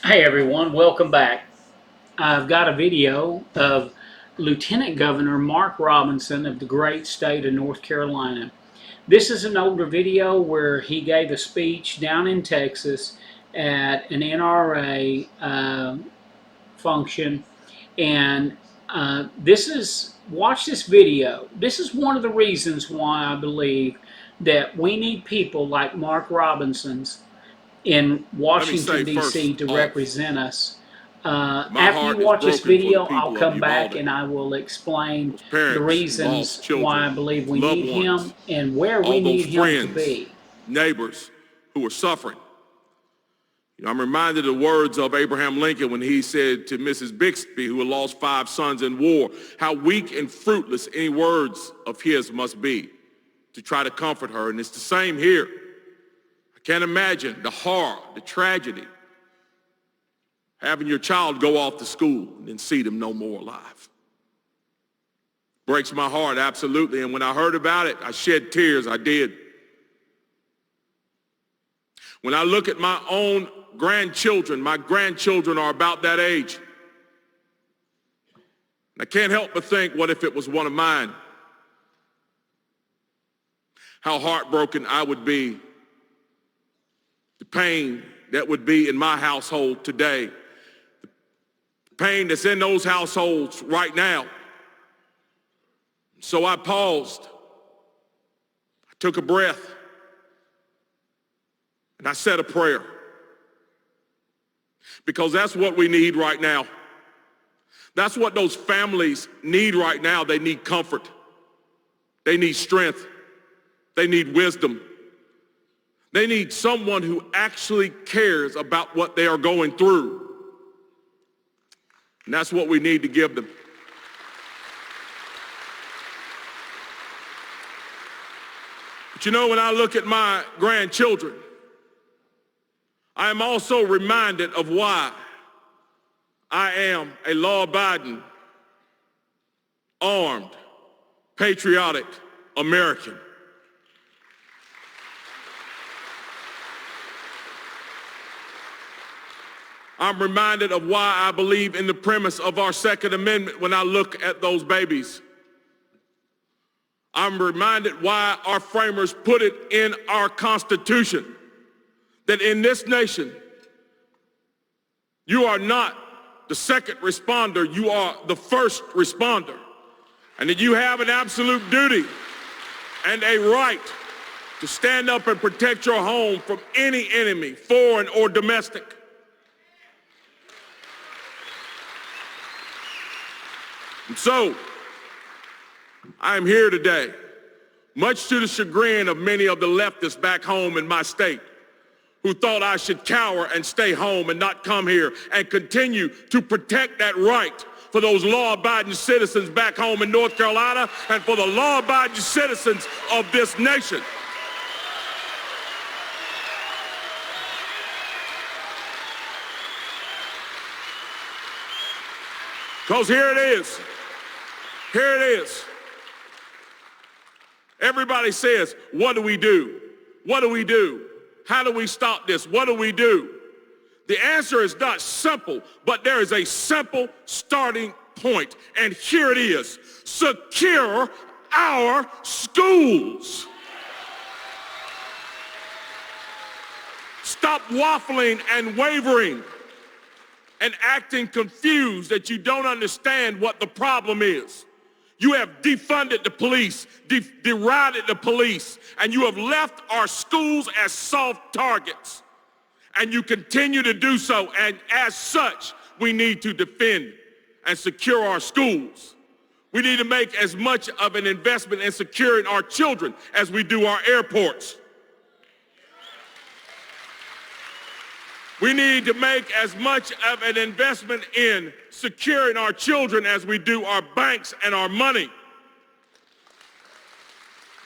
Hey everyone, welcome back. I've got a video of Lieutenant Governor Mark Robinson of the great state of North Carolina. This is an older video where he gave a speech down in Texas at an NRA function, and watch this video. This is one of the reasons why I believe that we need people like Mark Robinson's in Let me Washington, say D.C. first to off, represent us. my After you heart is watch this broken for the video, I'll people of come back Uvalde, and I will explain those the parents who lost reasons why I children, believe we loved need ones, him and where we all those need him to friends, be. neighbors who are suffering. I'm reminded of the words of Abraham Lincoln when he said to Mrs. Bixby, who had lost 5 sons in war, how weak and fruitless any words of his must be to try to comfort her. And it's the same here. I can't imagine the horror, the tragedy, having your child go off to school and then see them no more alive. Breaks my heart, absolutely. And when I heard about it, I shed tears. I did. When I look at my own grandchildren, my grandchildren are about that age. I can't help but think, what if it was one of mine? How heartbroken I would be. The pain that would be in my household today. The pain that's in those households right now. So I paused. I took a breath. And I said a prayer. Because that's what we need right now. That's what those families need right now. They need comfort. They need strength. They need wisdom. They need someone who actually cares about what they are going through. And that's what we need to give them. But you know, when I look at my grandchildren, I am also reminded of why I am a law-abiding, armed, patriotic American. I'm reminded of why I believe in the premise of our Second Amendment when I look at those babies. I'm reminded why our framers put it in our Constitution, that in this nation, you are not the second responder, you are the first responder. And that you have an absolute duty and a right to stand up and protect your home from any enemy, foreign or domestic. And so, I am here today, much to the chagrin of many of the leftists back home in my state, who thought I should cower and stay home and not come here and continue to protect that right for those law-abiding citizens back home in North Carolina and for the law-abiding citizens of this nation. Because here it is. Here it is. Everybody says, what do we do? What do we do? How do we stop this? What do we do? The answer is not simple, but there is a simple starting point. And here it is. Secure our schools. Stop waffling and wavering and acting confused that you don't understand what the problem is. You have defunded the police, derided the police, and you have left our schools as soft targets. And you continue to do so, and as such, we need to defend and secure our schools. We need to make as much of an investment in securing our children as we do our airports. We need to make as much of an investment in securing our children as we do our banks and our money.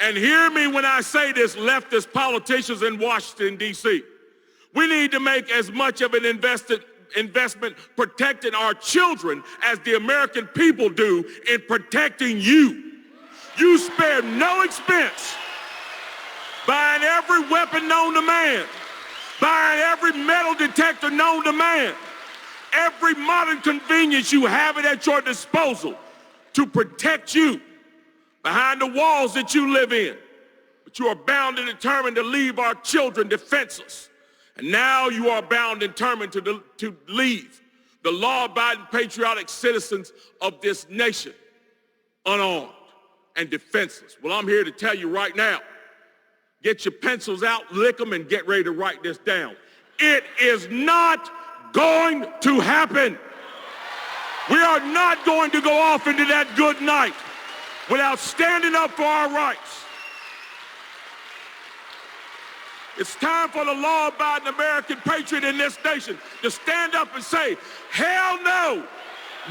And hear me when I say this, leftist politicians in Washington, D.C. We need to make as much of an investment protecting our children as the American people do in protecting you. You spare no expense buying every weapon known to man, buying every metal detector known to man, every modern convenience, you have it at your disposal to protect you behind the walls that you live in. But you are bound and determined to leave our children defenseless. And now you are bound and determined to leave the law-abiding patriotic citizens of this nation unarmed and defenseless. Well, I'm here to tell you right now, get your pencils out, lick them, and get ready to write this down. It is not going to happen. We are not going to go off into that good night without standing up for our rights. It's time for the law-abiding American patriot in this nation to stand up and say, hell no,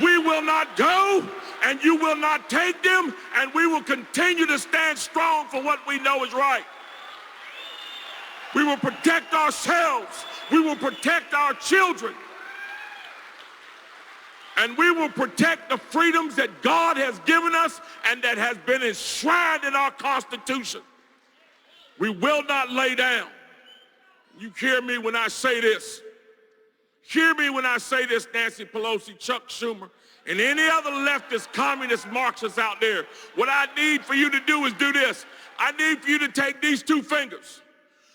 we will not go, and you will not take them, and we will continue to stand strong for what we know is right. We will protect ourselves. We will protect our children. And we will protect the freedoms that God has given us and that has been enshrined in our Constitution. We will not lay down. You hear me when I say this. Hear me when I say this, Nancy Pelosi, Chuck Schumer, and any other leftist, communist, Marxists out there. What I need for you to do is do this. I need for you to take these two fingers,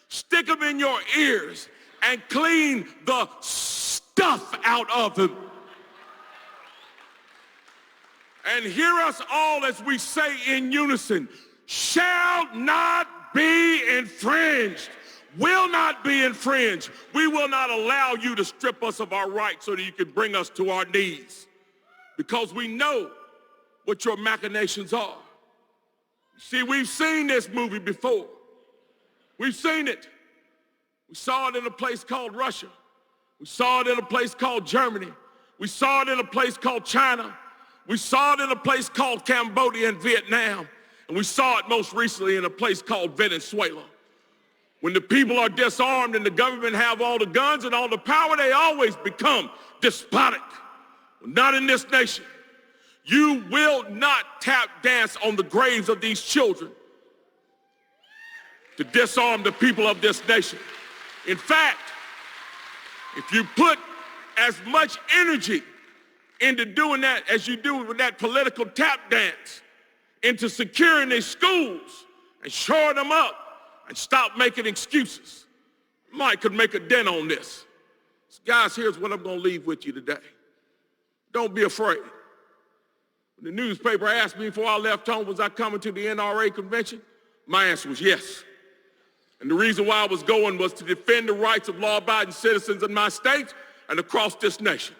stick them in your ears, and clean the stuff out of them. And hear us all as we say in unison, shall not be infringed, will not be infringed. We will not allow you to strip us of our rights so that you can bring us to our knees, because we know what your machinations are. See, we've seen this movie before. We've seen it. We saw it in a place called Russia. We saw it in a place called Germany. We saw it in a place called China. We saw it in a place called Cambodia and Vietnam. And we saw it most recently in a place called Venezuela. When the people are disarmed and the government have all the guns and all the power, they always become despotic. Well, not in this nation. You will not tap dance on the graves of these children to disarm the people of this nation. In fact, if you put as much energy into doing that as you do with that political tap dance, into securing their schools and shoring them up and stop making excuses, Mike could make a dent on this. So guys, here's what I'm going to leave with you today. Don't be afraid. When the newspaper asked me before I left home, was I coming to the NRA convention? My answer was yes. And the reason why I was going was to defend the rights of law-abiding citizens in my state and across this nation.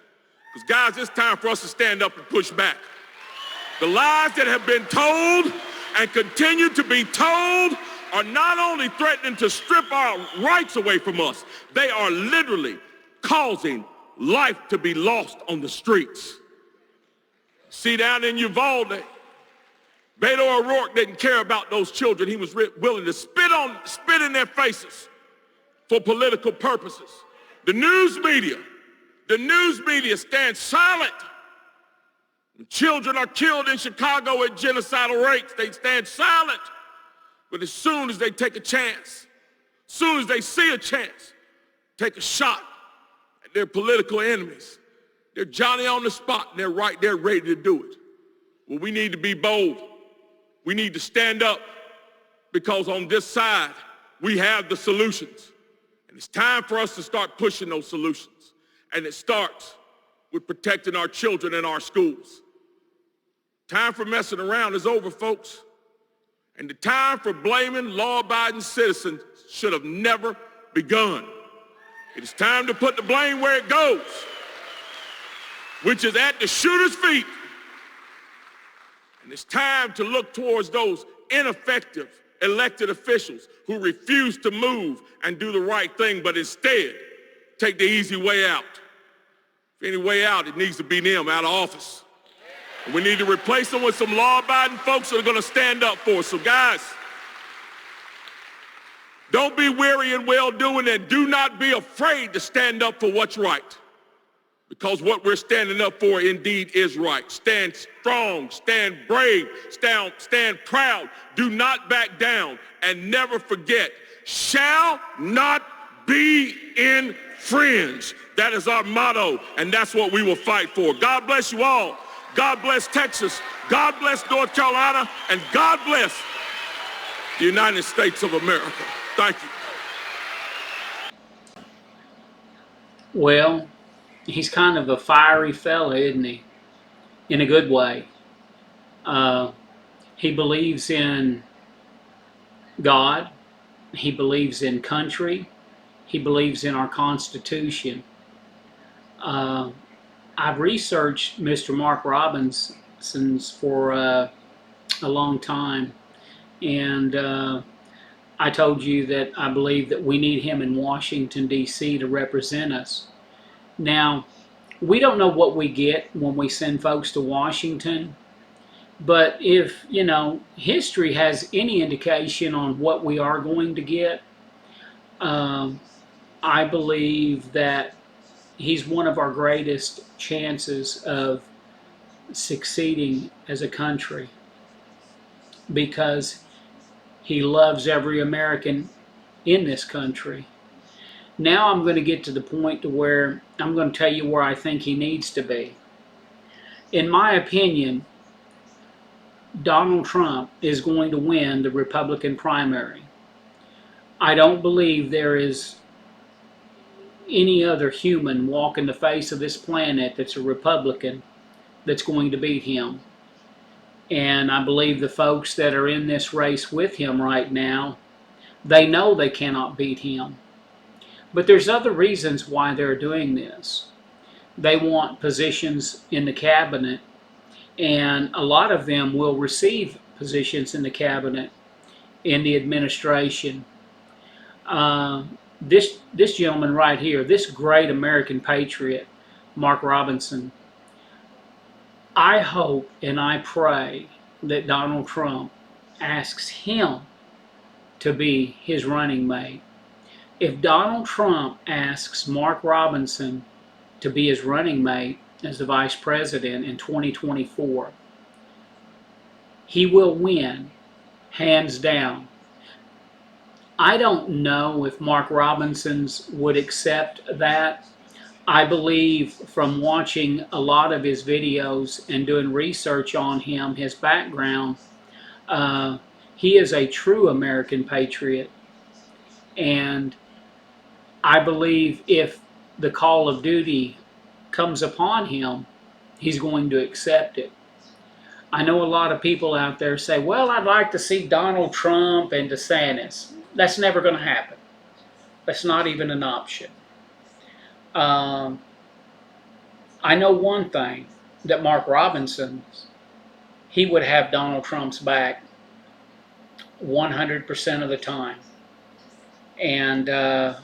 Because guys, it's time for us to stand up and push back. The lies that have been told and continue to be told are not only threatening to strip our rights away from us, they are literally causing life to be lost on the streets. See, down in Uvalde, Beto O'Rourke didn't care about those children. He was willing to spit in their faces for political purposes. The news media stands silent. When children are killed in Chicago at genocidal rates, they stand silent. But as soon as they take a chance, as soon as they see a chance, take a shot at their political enemies, they're Johnny on the spot and they're right there ready to do it. Well, we need to be bold. We need to stand up, because on this side, we have the solutions. And it's time for us to start pushing those solutions. And it starts with protecting our children in our schools. Time for messing around is over, folks. And the time for blaming law-abiding citizens should have never begun. It is time to put the blame where it goes, which is at the shooter's feet. And it's time to look towards those ineffective elected officials who refuse to move and do the right thing, but instead take the easy way out. If any way out, it needs to be them out of office. And we need to replace them with some law-abiding folks that are going to stand up for us. So guys, don't be weary in well-doing, and do not be afraid to stand up for what's right. Because what we're standing up for indeed is right. Stand strong, stand brave, stand proud. Do not back down, and never forget, shall not be infringed. That is our motto, and that's what we will fight for. God bless you all. God bless Texas. God bless North Carolina. And God bless the United States of America. Thank you. Well, he's kind of a fiery fella, isn't he? In a good way. He believes in God. He believes in country. He believes in our Constitution. I've researched Mr. Mark Robinson's for a long time, and I told you that I believe that we need him in Washington, D.C. to represent us. Now, we don't know what we get when we send folks to Washington, but if, history has any indication on what we are going to get, I believe that he's one of our greatest chances of succeeding as a country because he loves every American in this country. Now I'm going to get to the point to where I'm going to tell you where I think he needs to be. In my opinion, Donald Trump is going to win the Republican primary. I don't believe there is any other human walking the face of this planet that's a Republican that's going to beat him. And I believe the folks that are in this race with him right now, they know they cannot beat him. But there's other reasons why they're doing this. They want positions in the cabinet, and a lot of them will receive positions in the cabinet, in the administration. This gentleman right here, this great American patriot, Mark Robinson, I hope and I pray that Donald Trump asks him to be his running mate. If Donald Trump asks Mark Robinson to be his running mate as the vice president in 2024, he will win, hands down. I don't know if Mark Robinson's would accept that. I believe from watching a lot of his videos and doing research on him, his background, he is a true American patriot. And I believe if the call of duty comes upon him, he's going to accept it. I know a lot of people out there say, well, I'd like to see Donald Trump and DeSantis. That's never going to happen. That's not even an option. I know one thing, that Mark Robinson, he would have Donald Trump's back 100% of the time. And I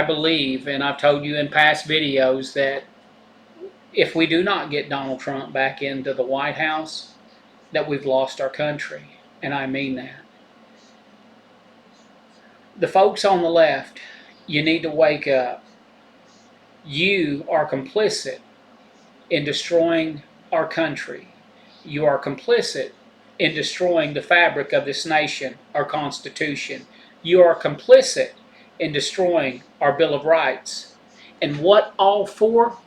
believe, and I've told you in past videos, that if we do not get Donald Trump back into the White House, that we've lost our country. And I mean that. The folks on the left, you need to wake up. You are complicit in destroying our country. You are complicit in destroying the fabric of this nation, our Constitution. You are complicit in destroying our Bill of Rights. And what all for?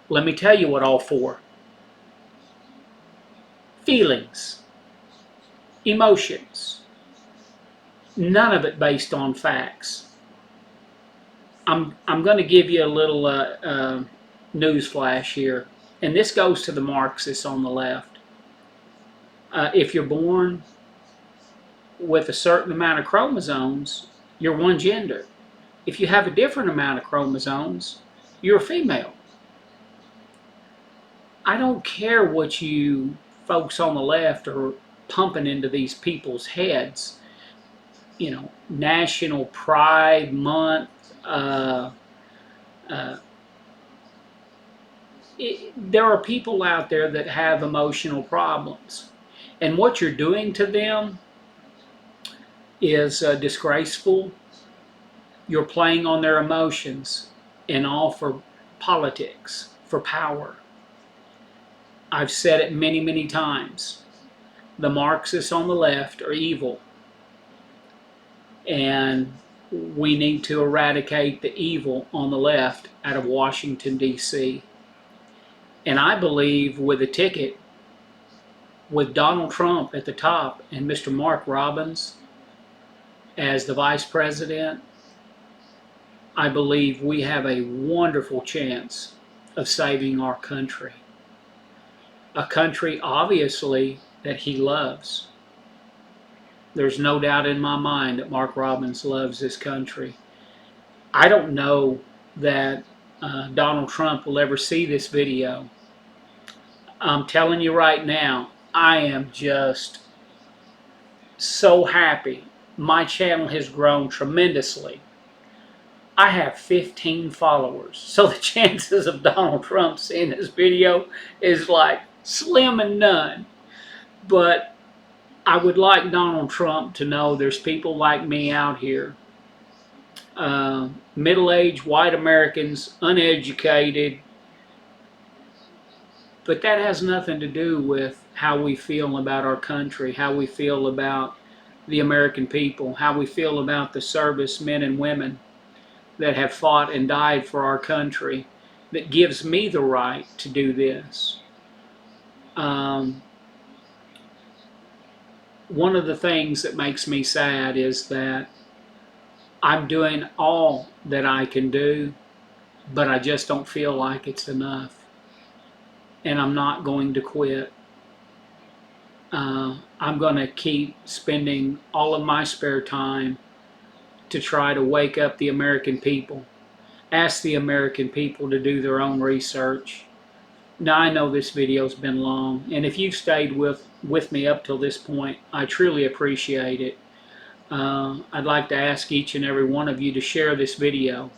Let me tell you what all for. Feelings, emotions, none of it based on facts. I'm going to give you a little news flash here, and this goes to the Marxists on the left. If you're born with a certain amount of chromosomes, you're one gender. If you have a different amount of chromosomes, you're a female. I don't care what you folks on the left are pumping into these people's heads. National Pride Month. There are people out there that have emotional problems. And what you're doing to them is disgraceful. You're playing on their emotions, and all for politics, for power. I've said it many, many times. The Marxists on the left are evil. And we need to eradicate the evil on the left out of Washington, D.C. And I believe with a ticket, with Donald Trump at the top and Mr. Mark Robbins as the vice president, I believe we have a wonderful chance of saving our country. A country, obviously, that he loves. There's no doubt in my mind that Mark Robbins loves this country. I don't know that Donald Trump will ever see this video. I'm telling you right now, I am just so happy. My channel has grown tremendously. I have 15 followers, so the chances of Donald Trump seeing this video is like slim and none. But I would like Donald Trump to know there's people like me out here, middle-aged white Americans, uneducated, but that has nothing to do with how we feel about our country, how we feel about the American people, how we feel about the servicemen and women that have fought and died for our country, that gives me the right to do this. One of the things that makes me sad is that I'm doing all that I can do, but I just don't feel like it's enough. And I'm not going to quit. I'm going to keep spending all of my spare time to try to wake up the American people. Ask the American people to do their own research. Now, I know this video's been long, and if you've stayed with me up till this point, I truly appreciate it. I'd like to ask each and every one of you to share this video.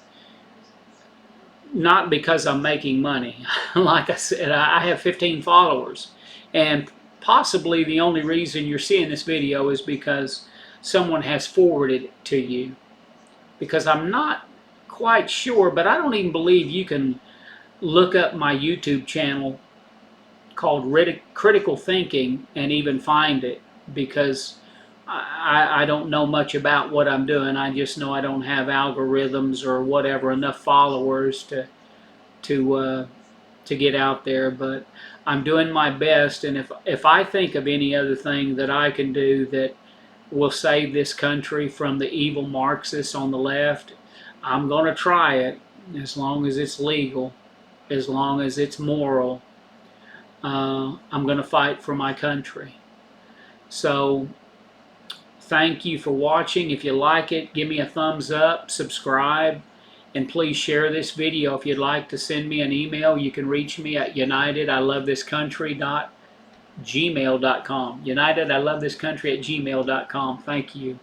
Not because I'm making money. Like I said, I have 15 followers, and possibly the only reason you're seeing this video is because someone has forwarded it to you. Because I'm not quite sure, but I don't even believe you can look up my YouTube channel called Critical Thinking and even find it, because I don't know much about what I'm doing. I just know I don't have algorithms or whatever, enough followers to get out there. But I'm doing my best, and if I think of any other thing that I can do that will save this country from the evil Marxists on the left, I'm going to try it, as long as it's legal, as long as it's moral. I'm going to fight for my country. So thank you for watching. If you like it, give me a thumbs up, subscribe, and please share this video. If you'd like to send me an email, you can reach me at unitedilovethiscountry.gmail.com. unitedilovethiscountry@gmail.com. Thank you.